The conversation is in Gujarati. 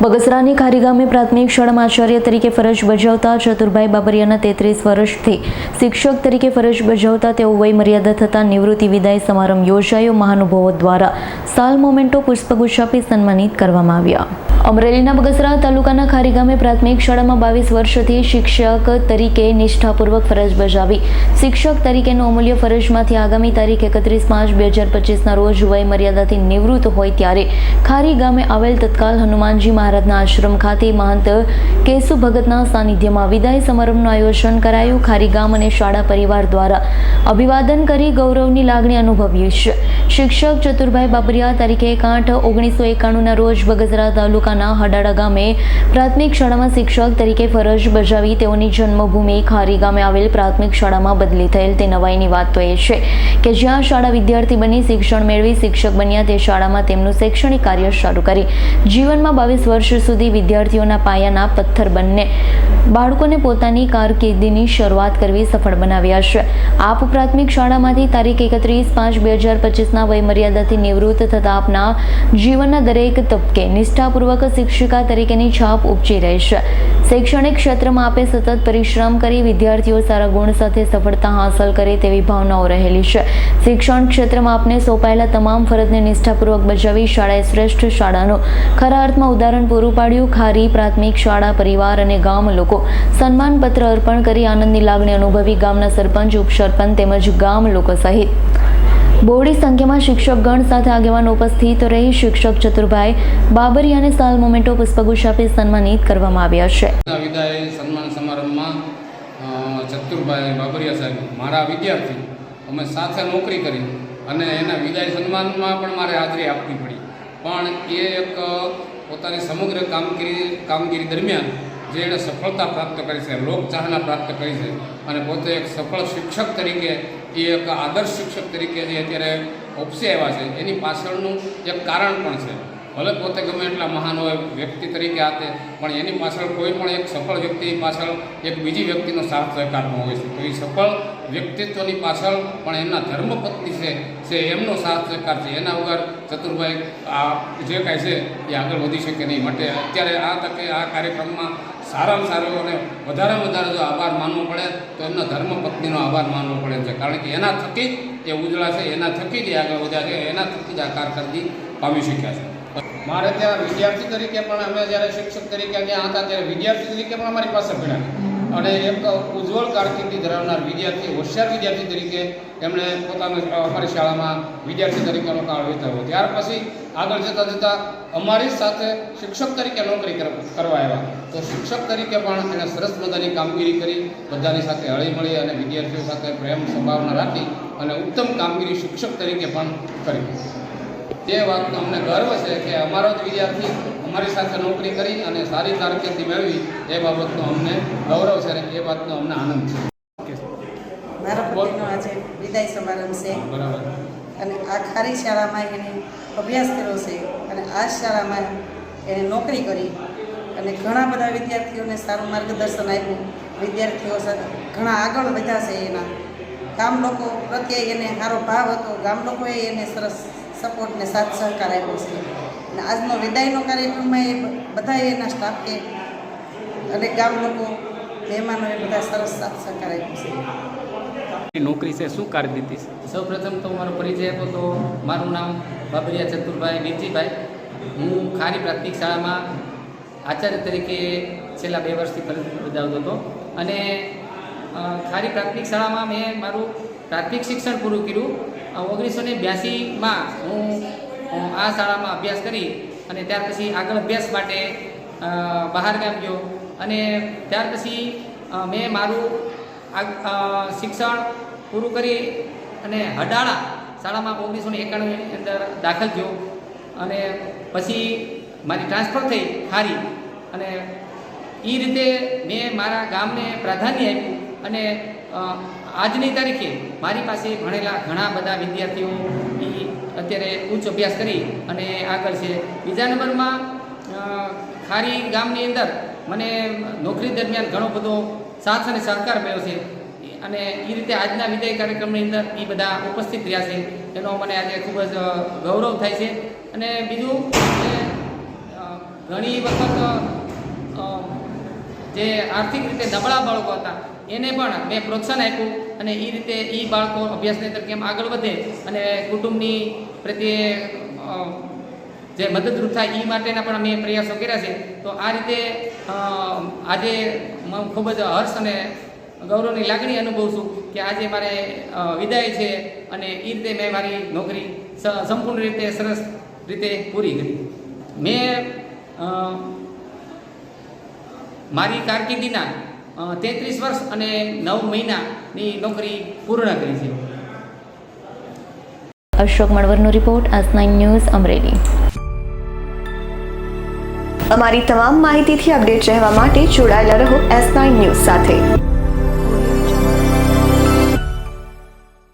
બગસરાની ખારી ગામે પ્રાથમિક શાળામાં આચાર્ય તરીકે ફરજ બજાવતા ચતુરભાઈ બાબરિયાના 33 વર્ષથી શિક્ષક તરીકે ફરજ બજાવતા તેઓ વય મર્યાદા થતાં નિવૃત્તિ વિદાય સમારંભ યોજાયો। મહાનુભાવો દ્વારા સાલ મોમેન્ટો પુષ્પગુચ્છ આપી સન્માનિત કરવામાં આવ્યા। અમરેલીના બગસરા તાલુકાના ખારી ગામે પ્રાથમિક શાળામાં 22 વર્ષથી શિક્ષક તરીકે નિષ્ઠાપૂર્વક ફરજ બજાવી શિક્ષક તરીકેનો અમૂલ્ય ફરજમાંથી આગામી તારીખ 31 માર્ચ 2025ના રોજ વય મર્યાદાથી નિવૃત્ત હોય ત્યારે ખારી ગામે આવેલ તત્કાલ હનુમાનજી મહારાજના આશ્રમ ખાતે મહંત કેશુ ભગતના સાનિધ્યમાં વિદાય સમારંભનું આયોજન કરાયું। ખારી ગામ અને શાળા પરિવાર દ્વારા અભિવાદન કરી ગૌરવની લાગણી અનુભવી છે। શિક્ષક ચતુરભાઈ બાબરિયા તારીખ 1/8/1991ના રોજ બગસરા તાલુકાના હડાડા ગામે પ્રાથમિક શાળામાં શિક્ષક તરીકે ફરજ બજાવી તેઓની જન્મભૂમિ ખારી ગામે આવેલ પ્રાથમિક શાળામાં બદલી થયેલ। તે નવાઈની વાત તો એ છે કે જ્યાં શાળા વિદ્યાર્થી બની શિક્ષણ મેળવી શિક્ષક બન્યા તે શાળામાં તેમનું શૈક્ષણિક કાર્ય શરૂ કરી જીવનમાં 22 વર્ષ સુધી વિદ્યાર્થીઓના પાયાના પથ્થર બનને બાળકોને પોતાની કારકિર્દીની શરૂઆત કરવી સફળ બનાવ્યા છે। આપ પ્રાથમિક શાળામાંથી તારીખ 31/5/2025ના વય મર્યાદાથી નિવૃત્ત થતા આપના જીવનના દરેક તબકે નિષ્ઠાપૂર્વક શિક્ષિકા તરીકેની છાપ ઉપજી રહેશે। શૈક્ષણિક ક્ષેત્રમાં આપે સતત પરિશ્રમ કરી વિદ્યાર્થીઓ સારા ગુણ સાથે સફળતા હાંસલ કરે તેવી ભાવનાઓ રહેલી છે। શિક્ષણ ક્ષેત્રમાં આપને સોંપાયેલા તમામ ફરજને નિષ્ઠાપૂર્વક બજાવી શાળાએ શ્રેષ્ઠ શાળાનું ખરા અર્થમાં ઉદાહરણ પૂરું પાડ્યું। ખારી પ્રાથમિક શાળા પરિવાર અને ગામ લોકો સન્માનપત્ર અર્પણ કરી આનંદની લાગણી અનુભવી। ગામના સરપંચ ઉપસરપંચ તેમજ ગામ લોકો સહિત બહોળી સંખ્યામાં શિક્ષકગણ સાથે આગેવાનો ઉપસ્થિત રહી શિક્ષક ચતુરભાઈ બાબરિયાને સાલ મોમેન્ટો પુષ્પગુચ્છ આપી સન્માનિત કરવામાં આવ્યા છે। વિદાય સન્માન સમારંભમાં ચતુરભાઈ બાબરિયા સાહેબ મારા વિદ્યાર્થી અમે સાથે નોકરી કરી અને એના વિદાય સન્માનમાં પણ મારે હાજરી આપવી પડી, પણ એ એક પોતાની સમગ્ર કામગીરી દરમિયાન જે એણે સફળતા પ્રાપ્ત કરી છે, લોકચાહના પ્રાપ્ત કરી છે અને પોતે એક સફળ શિક્ષક તરીકે એ એક આદર્શ શિક્ષક તરીકે જે અત્યારે ઉપસી આવ્યા છે એની પાછળનું એક કારણ પણ છે। ભલે પોતે ગમે એટલા મહાન હોય વ્યક્તિ તરીકે આતે, પણ એની પાછળ કોઈ પણ એક સફળ વ્યક્તિની પાછળ એક બીજી વ્યક્તિનો સાથ સહકારનો હોય છે। તો એ સફળ વ્યક્તિત્વની પાછળ પણ એમના ધર્મપત્ની છે એમનો સાથ સહકાર છે। એના વગર ચતુરભાઈ આ જે કાંઈ છે એ આગળ વધી શકે નહીં। માટે અત્યારે આ તકે આ કાર્યક્રમમાં સારામાં સારો અને વધારેમાં વધારે જો આભાર માનવો પડે તો એમના ધર્મપત્નીનો આભાર માનવો પડે છે, કારણ કે એના થકી જ એ ઉજળા છે, એના થકી જ આગળ વધ્યા છે, એના થકી જ આ કારકિર્દી પામી શક્યા છે। મારે ત્યાં વિદ્યાર્થી તરીકે પણ અમે જ્યારે શિક્ષક તરીકે ત્યાં હતા ત્યારે વિદ્યાર્થી તરીકે પણ અમારી પાસે ભણ્યા અને એક ઉજ્જવળ કારકિર્દી ધરાવનાર વિદ્યાર્થી, હોશિયાર વિદ્યાર્થી તરીકે એમણે પોતાનું અમારી શાળામાં વિદ્યાર્થી તરીકેનો કાળ વિતાવ્યો। ત્યાર પછી આગળ જતાં અમારી સાથે શિક્ષક તરીકે નોકરી કરવા આવ્યા, તો શિક્ષક તરીકે પણ એણે સરસ મજાની કામગીરી કરી, બધાની સાથે હળીમળી અને વિદ્યાર્થીઓ સાથે પ્રેમ સંભાવના રાખી અને ઉત્તમ કામગીરી શિક્ષક તરીકે પણ કરી। તે વાતનો અમને ગર્વ છે કે અમારો જ વિદ્યાર્થી અમારી સાથે નોકરી કરી અને સારી કારકિર્દી મેળવી, એ બાબતનો અમને ગૌરવ છે અને એ વાતનો અમને આનંદ છે। મારા પતિનો આજે વિદાય સમારંભ છે, બરાબર, અને આ ખારી શાળામાં એને અભ્યાસ કર્યો છે અને આ શાળામાં એણે નોકરી કરી અને ઘણા બધા વિદ્યાર્થીઓને સારું માર્ગદર્શન આપ્યું। વિદ્યાર્થીઓ સાથે ઘણા આગળ વધ્યા છે। એના ગામ લોકો પ્રત્યે એને સારો ભાવ હતો, ગામ લોકોએ એને સરસ સપોર્ટ ને સાથ સહકાર આપ્યો છે અને આજનો વિદાયનો કાર્યક્રમમાં એ બધાએ એના સ્ટાફે અને ગામ લોકો મહેમાનોએ બધા સરસ સાથ સહકાર આપ્યો છે। નોકરી છે શું કારકિર્દી છે? સૌપ્રથમ તો મારો પરિચય હતો તો મારું નામ બાબરિયા ચતુરભાઈ વીરજીભાઈ। હું ખારી પ્રાથમિક શાળામાં આચાર્ય તરીકે છેલ્લા 2 વર્ષથી ફરજ બજાવતો હતો અને ખારી પ્રાથમિક શાળામાં મેં મારું પ્રાથમિક શિક્ષણ પૂરું કર્યું। 1982માં હું આ શાળામાં અભ્યાસ કરી અને ત્યાર પછી આગળ અભ્યાસ માટે બહાર ગામ ગયો અને ત્યાર પછી મેં મારું શિક્ષણ પૂરું કરી અને હડાળા શાળામાં 1991ની અંદર દાખલ થયો અને પછી મારી ટ્રાન્સફર થઈ ખારી અને એ રીતે મેં મારા ગામને પ્રાધાન્ય આપ્યું અને આજની તારીખે મારી પાસે ભણેલા ઘણા બધા વિદ્યાર્થીઓ એ અત્યારે ઉચ્ચ અભ્યાસ કરી અને આગળ છે। બીજા નંબરમાં ખારી ગામની અંદર મને નોકરી દરમિયાન ઘણો બધો સાથ અને સહકાર મળ્યો છે અને એ રીતે આજના વિદાય કાર્યક્રમની અંદર એ બધા ઉપસ્થિત રહ્યા છે, એનો મને આજે ખૂબ જ ગૌરવ થાય છે। અને બીજું કે ઘણી વખત જે આર્થિક રીતે નબળા બાળકો હતા એને પણ મેં પ્રોત્સાહન આપ્યું અને એ રીતે એ બાળકો અભ્યાસની અંદર કેમ આગળ વધે અને કુટુંબની પ્રત્યે જે મદદરૂપ થાય એ માટેના પણ મેં પ્રયાસો કર્યા છે. તો આ રીતે આજે હું ખૂબ જ હર્ષ અને ગૌરવની લાગણી અનુભવું છું કે આજે મારે વિદાય છે અને એ રીતે મેં મારી નોકરી સંપૂર્ણ રીતે સરસ રીતે પૂરી કરી. મેં મારી કારકિર્દીના 33 વર્ષ અને 9 મહિનાની નોકરી પૂર્ણ કરી છે. અશોક મણવરનો રિપોર્ટ AS9 ન્યૂઝ અમરેલી. અમારી તમામ માહિતીથી અપડેટ રહેવા માટે જોડાયેલા રહો AS9 ન્યૂઝ સાથે.